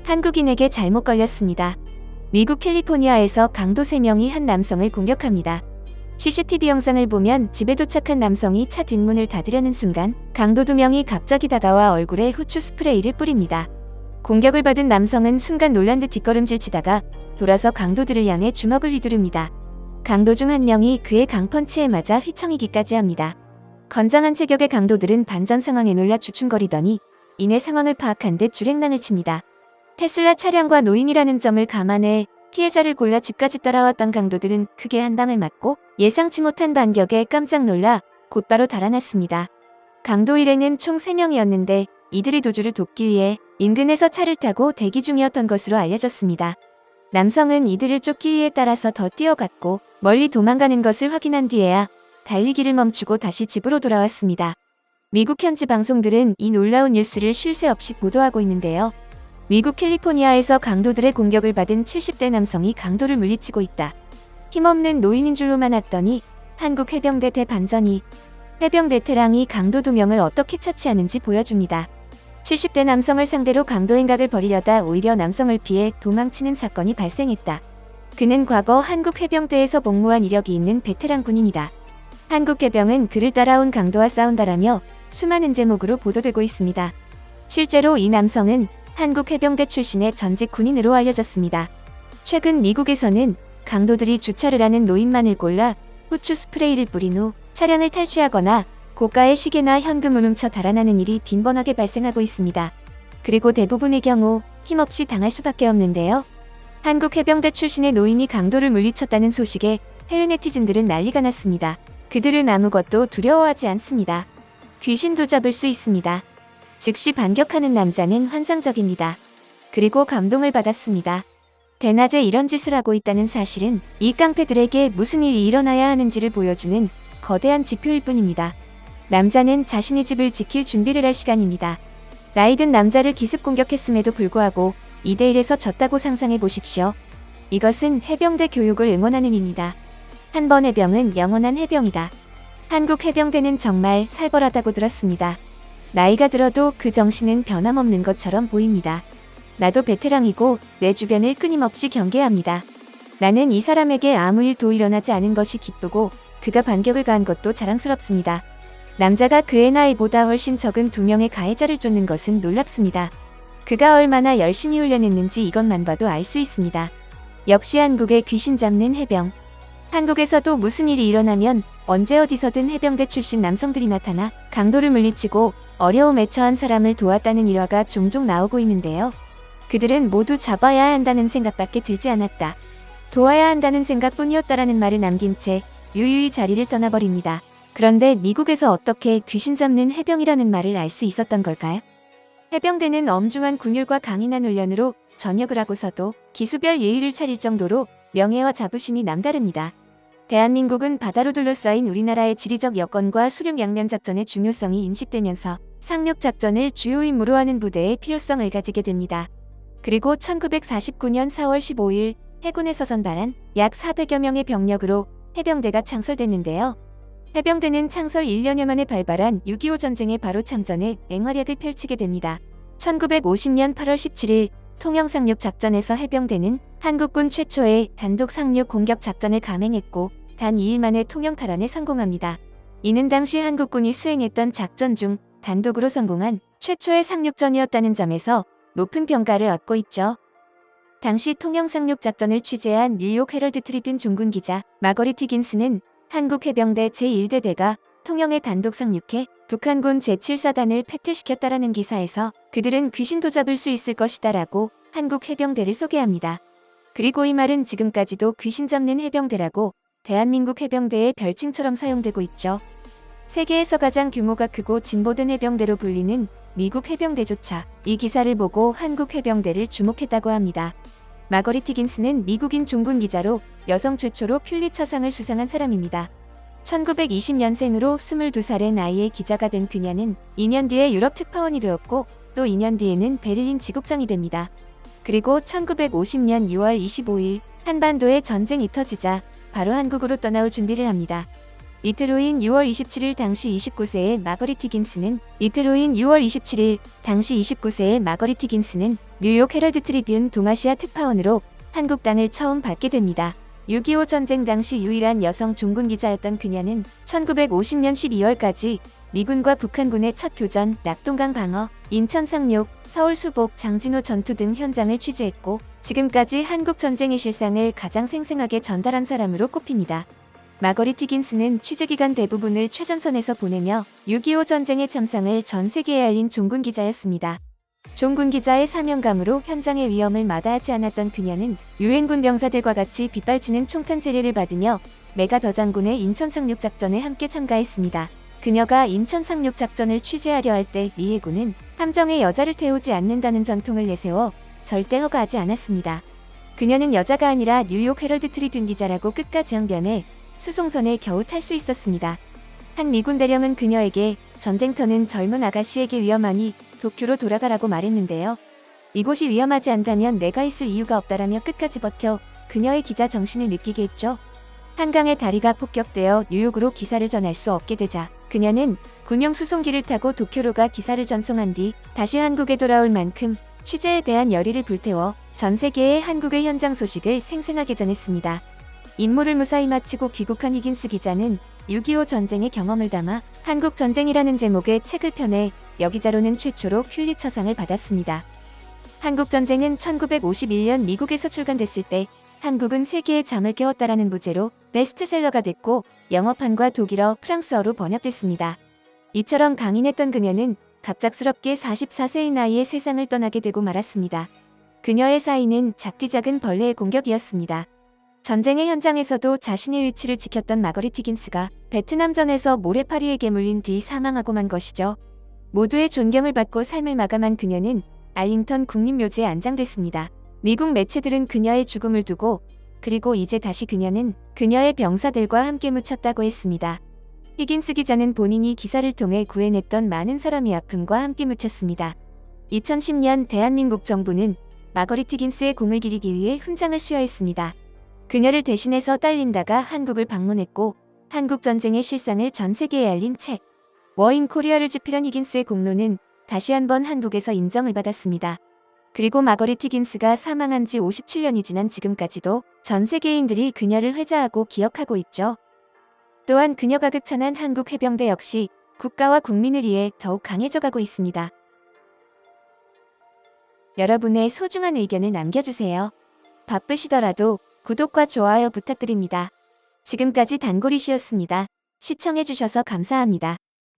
한국인에게 잘못 걸렸습니다. 미국 캘리포니아에서 강도 3명이 한 남성을 공격합니다. CCTV 영상을 보면 집에 도착한 남성이 차 뒷문을 닫으려는 순간 강도 2명이 갑자기 다가와 얼굴에 후추 스프레이를 뿌립니다. 공격을 받은 남성은 순간 놀란 듯 뒷걸음질 치다가 돌아서 강도들을 향해 주먹을 휘두릅니다. 강도 중 한 명이 그의 강펀치에 맞아 휘청이기까지 합니다. 건장한 체격의 강도들은 반전 상황에 놀라 주춤거리더니 이내 상황을 파악한 듯 줄행난을 칩니다. 테슬라 차량과 노인이라는 점을 감안해 피해자를 골라 집까지 따라왔던 강도들은 크게 한 방을 맞고 예상치 못한 반격에 깜짝 놀라 곧바로 달아났습니다. 강도 일행은 총 3명이었는데 이들이 도주를 돕기 위해 인근에서 차를 타고 대기 중이었던 것으로 알려졌습니다. 남성은 이들을 쫓기 위해 따라서 더 뛰어갔고 멀리 도망가는 것을 확인한 뒤에야 달리기를 멈추고 다시 집으로 돌아왔습니다. 미국 현지 방송들은 이 놀라운 뉴스를 쉴 새 없이 보도하고 있는데요. 미국 캘리포니아에서 강도들의 공격을 받은 70대 남성이 강도를 물리치고 있다. 힘없는 노인인 줄로만 알았더니 한국 해병대 대반전이 해병 베테랑이 강도 2명을 어떻게 처치하는지 보여줍니다. 70대 남성을 상대로 강도 행각을 벌이려다 오히려 남성을 피해 도망치는 사건이 발생했다. 그는 과거 한국 해병대에서 복무한 이력이 있는 베테랑 군인이다. 한국 해병은 그를 따라온 강도와 싸운다라며 수많은 제목으로 보도되고 있습니다. 실제로 이 남성은 한국 해병대 출신의 전직 군인으로 알려졌습니다. 최근 미국에서는 강도들이 주차를 하는 노인만을 골라 후추 스프레이를 뿌린 후 차량을 탈취하거나 고가의 시계나 현금을 훔쳐 달아나는 일이 빈번하게 발생하고 있습니다. 그리고 대부분의 경우 힘없이 당할 수밖에 없는데요. 한국 해병대 출신의 노인이 강도를 물리쳤다는 소식에 해외 네티즌들은 난리가 났습니다. 그들은 아무것도 두려워하지 않습니다. 귀신도 잡을 수 있습니다. 즉시 반격하는 남자는 환상적입니다. 그리고 감동을 받았습니다. 대낮에 이런 짓을 하고 있다는 사실은 이 깡패들에게 무슨 일이 일어나야 하는지를 보여주는 거대한 지표일 뿐입니다. 남자는 자신의 집을 지킬 준비를 할 시간입니다. 나이든 남자를 기습 공격했음에도 불구하고 2대1에서 졌다고 상상해 보십시오. 이것은 해병대 교육을 응원하는 입니다. 한 번 해병은 영원한 해병이다. 한국 해병대는 정말 살벌하다고 들었습니다. 나이가 들어도 그 정신은 변함없는 것처럼 보입니다. 나도 베테랑이고 내 주변을 끊임없이 경계합니다. 나는 이 사람에게 아무 일도 일어나지 않은 것이 기쁘고 그가 반격을 가한 것도 자랑스럽습니다. 남자가 그의 나이보다 훨씬 적은 2명의 가해자를 쫓는 것은 놀랍습니다. 그가 얼마나 열심히 훈련했는지 이것만 봐도 알 수 있습니다. 역시 한국의 귀신 잡는 해병. 한국에서도 무슨 일이 일어나면 언제 어디서든 해병대 출신 남성들이 나타나 강도를 물리치고 어려움에 처한 사람을 도왔다는 일화가 종종 나오고 있는데요. 그들은 모두 잡아야 한다는 생각밖에 들지 않았다. 도와야 한다는 생각뿐이었다라는 말을 남긴 채 유유히 자리를 떠나버립니다. 그런데 미국에서 어떻게 귀신 잡는 해병이라는 말을 알 수 있었던 걸까요? 해병대는 엄중한 군율과 강인한 훈련으로 전역을 하고서도 기수별 예의를 차릴 정도로 명예와 자부심이 남다릅니다. 대한민국은 바다로 둘러싸인 우리나라의 지리적 여건과 수륙 양면 작전의 중요성이 인식되면서 상륙 작전을 주요 임무로 하는 부대의 필요성을 가지게 됩니다. 그리고 1949년 4월 15일 해군에서 선발한 약 400여 명의 병력으로 해병대가 창설됐는데요. 해병대는 창설 1년여 만에 발발한 6.25 전쟁에 바로 참전해 맹활약을 펼치게 됩니다. 1950년 8월 17일 통영 상륙 작전에서 해병대는 한국군 최초의 단독 상륙 공격 작전을 감행했고 단 2일 만에 통영 탈환에 성공합니다. 이는 당시 한국군이 수행했던 작전 중 단독으로 성공한 최초의 상륙전이었다는 점에서 높은 평가를 얻고 있죠. 당시 통영 상륙 작전을 취재한 뉴욕 헤럴드 트리뷴 종군 기자 마거리 티긴스는 한국 해병대 제1대대가 통영에 단독 상륙해 북한군 제7사단을 패퇴시켰다라는 기사에서 그들은 귀신도 잡을 수 있을 것이다라고 한국 해병대를 소개합니다. 그리고 이 말은 지금까지도 귀신 잡는 해병대라고 대한민국 해병대의 별칭처럼 사용되고 있죠. 세계에서 가장 규모가 크고 진보된 해병대로 불리는 미국 해병대조차 이 기사를 보고 한국 해병대를 주목했다고 합니다. 마거리 티긴스는 미국인 종군 기자로 여성 최초로 퓰리처상을 수상한 사람입니다. 1920년생으로 22살의 나이에 기자가 된 그녀는 2년 뒤에 유럽 특파원이 되었고 또 2년 뒤에는 베를린 지국장이 됩니다. 그리고 1950년 6월 25일 한반도에 전쟁이 터지자 바로 한국으로 떠나올 준비를 합니다. 이틀 후인 6월 27일 당시 29세의 마거릿 히긴스는 뉴욕 헤럴드 트리뷴 동아시아 특파원으로 한국 땅을 처음 밟게 됩니다. 6.25 전쟁 당시 유일한 여성 종군 기자였던 그녀는 1950년 12월까지 미군과 북한군의 첫 교전, 낙동강 방어, 인천 상륙, 서울 수복, 장진호 전투 등 현장을 취재했고 지금까지 한국 전쟁의 실상을 가장 생생하게 전달한 사람으로 꼽힙니다. 마거릿 히긴스는 취재기간 대부분을 최전선에서 보내며 6.25 전쟁의 참상을 전 세계에 알린 종군 기자였습니다. 종군 기자의 사명감으로 현장의 위험을 마다하지 않았던 그녀는 유엔군 병사들과 같이 빗발치는 총탄 세례를 받으며 메가 더 장군의 인천 상륙 작전에 함께 참가했습니다. 그녀가 인천 상륙 작전을 취재하려 할 때 미 해군은 함정에 여자를 태우지 않는다는 전통을 내세워 절대 허가하지 않았습니다. 그녀는 여자가 아니라 뉴욕 헤럴드 트리뷴 기자라고 끝까지 항변해 수송선에 겨우 탈 수 있었습니다. 한 미군 대령은 그녀에게 전쟁터는 젊은 아가씨에게 위험하니 도쿄로 돌아가라고 말했는데요. 이곳이 위험하지 않다면 내가 있을 이유가 없다라며 끝까지 버텨 그녀의 기자 정신을 느끼게 했죠. 한강의 다리가 폭격되어 뉴욕으로 기사를 전할 수 없게 되자 그녀는 군용 수송기를 타고 도쿄로 가 기사를 전송한 뒤 다시 한국에 돌아올 만큼 취재에 대한 열의를 불태워 전 세계에 한국의 현장 소식을 생생하게 전했습니다. 임무를 무사히 마치고 귀국한 히긴스 기자는 6.25 전쟁의 경험을 담아 한국 전쟁이라는 제목의 책을 펴내 여기자로는 최초로 퓰리처상을 받았습니다. 한국 전쟁은 1951년 미국에서 출간됐을 때 한국은 세계의 잠을 깨웠다라는 부제로 베스트셀러가 됐고 영어판과 독일어, 프랑스어로 번역됐습니다. 이처럼 강인했던 그녀는 갑작스럽게 44세의 나이에 세상을 떠나게 되고 말았습니다. 그녀의 사인은 작디 작은 벌레의 공격이었습니다. 전쟁의 현장에서도 자신의 위치를 지켰던 마거릿 히긴스가 베트남전에서 모래파리에게 물린 뒤 사망하고 만 것이죠. 모두의 존경을 받고 삶을 마감한 그녀는 알링턴 국립묘지에 안장됐습니다. 미국 매체들은 그녀의 죽음을 두고 그리고 이제 다시 그녀는 그녀의 병사들과 함께 묻혔다고 했습니다. 히긴스 기자는 본인이 기사를 통해 구해냈던 많은 사람의 아픔과 함께 묻혔습니다. 2010년 대한민국 정부는 마거릿 히긴스의 공을 기리기 위해 훈장을 수여했습니다. 그녀를 대신해서 딸린다가 한국을 방문했고 한국 전쟁의 실상을 전 세계에 알린 책 워인 코리아를 집필한 히긴스의 공로는 다시 한번 한국에서 인정을 받았습니다. 그리고 마거릿 히긴스가 사망한 지 57년이 지난 지금까지도 전 세계인들이 그녀를 회자하고 기억하고 있죠. 또한 그녀가 극찬한 한국 해병대 역시 국가와 국민을 위해 더욱 강해져가고 있습니다. 여러분의 소중한 의견을 남겨주세요. 바쁘시더라도 구독과 좋아요 부탁드립니다. 지금까지 단골이시였습니다. 시청해주셔서 감사합니다.